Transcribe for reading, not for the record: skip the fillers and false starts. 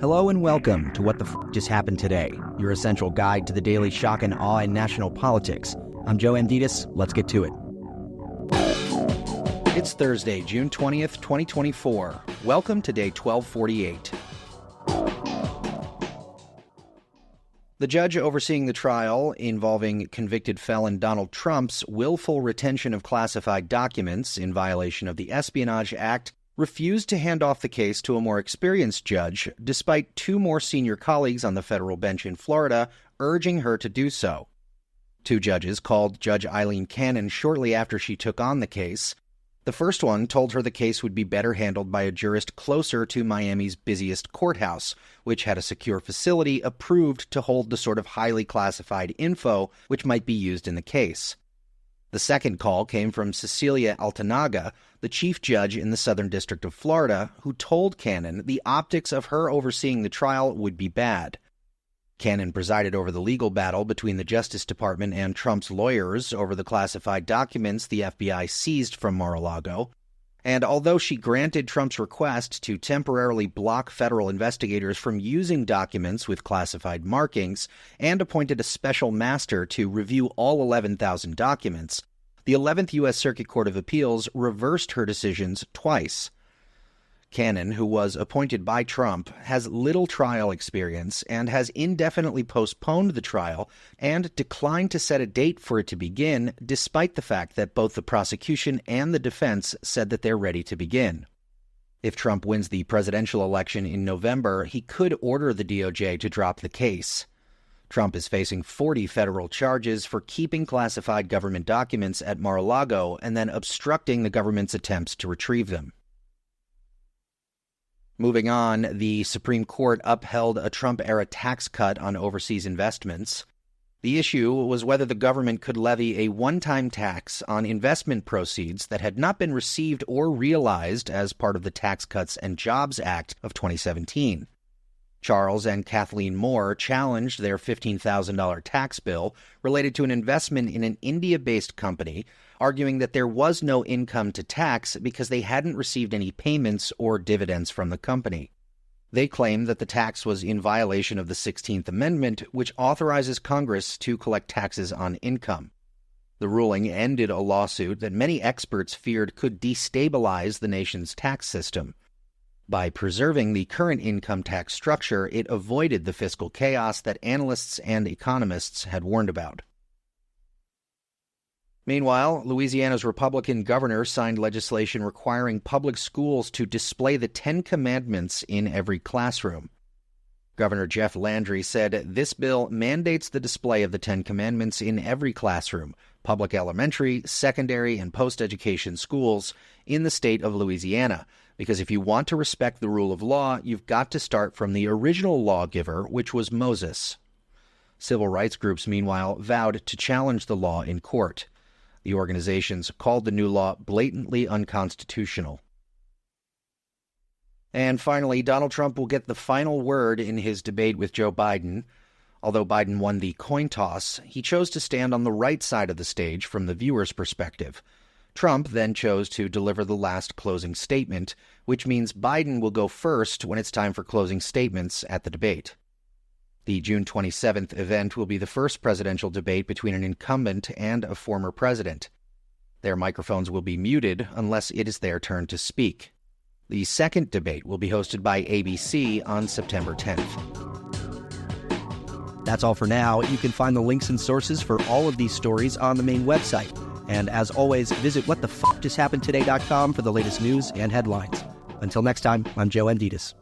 Hello and welcome to What the Just Happened Today, your essential guide to the daily shock and awe in national politics. I'm Joe Amditis. Let's get to it. It's Thursday, June 20th, 2024. Welcome to day 1248. The judge overseeing the trial involving convicted felon Donald Trump's willful retention of classified documents in violation of the Espionage Act refused to hand off the case to a more experienced judge, despite two more senior colleagues on the federal bench in Florida urging her to do so. Two judges called Judge Eileen Cannon shortly after she took on the case. The first one told her the case would be better handled by a jurist closer to Miami's busiest courthouse, which had a secure facility approved to hold the sort of highly classified info which might be used in the case. The second call came from Cecilia Altanaga, the chief judge in the Southern District of Florida, who told Cannon the optics of her overseeing the trial would be bad. Cannon presided over the legal battle between the Justice Department and Trump's lawyers over the classified documents the FBI seized from Mar-a-Lago, and although she granted Trump's request to temporarily block federal investigators from using documents with classified markings and appointed a special master to review all 11,000 documents, the 11th U.S. Circuit Court of Appeals reversed her decisions twice. Cannon, who was appointed by Trump, has little trial experience and has indefinitely postponed the trial and declined to set a date for it to begin, despite the fact that both the prosecution and the defense said that they're ready to begin. If Trump wins the presidential election in November, he could order the DOJ to drop the case. Trump is facing 40 federal charges for keeping classified government documents at Mar-a-Lago and then obstructing the government's attempts to retrieve them. Moving on, the Supreme Court upheld a Trump-era tax cut on overseas investments. The issue was whether the government could levy a one-time tax on investment proceeds that had not been received or realized as part of the Tax Cuts and Jobs Act of 2017. Charles and Kathleen Moore challenged their $15,000 tax bill related to an investment in an India-based company, arguing that there was no income to tax because they hadn't received any payments or dividends from the company. They claim that the tax was in violation of the 16th Amendment, which authorizes Congress to collect taxes on income. The ruling ended a lawsuit that many experts feared could destabilize the nation's tax system. By preserving the current income tax structure, it avoided the fiscal chaos that analysts and economists had warned about. Meanwhile, Louisiana's Republican governor signed legislation requiring public schools to display the Ten Commandments in every classroom. Governor Jeff Landry said this bill mandates the display of the Ten Commandments in every classroom, public elementary, secondary, and post-education schools in the state of Louisiana, because if you want to respect the rule of law, you've got to start from the original lawgiver, which was Moses. Civil rights groups, meanwhile, vowed to challenge the law in court. The organizations called the new law blatantly unconstitutional. And finally, Donald Trump will get the final word in his debate with Joe Biden. Although Biden won the coin toss, he chose to stand on the right side of the stage from the viewer's perspective. Trump then chose to deliver the last closing statement, which means Biden will go first when it's time for closing statements at the debate. The June 27th event will be the first presidential debate between an incumbent and a former president. Their microphones will be muted unless it is their turn to speak. The second debate will be hosted by ABC on September 10th. That's all for now. You can find the links and sources for all of these stories on the main website. And as always, visit whatthefjusthappenedtoday.com for the latest news and headlines. Until next time, I'm Joe Amditis.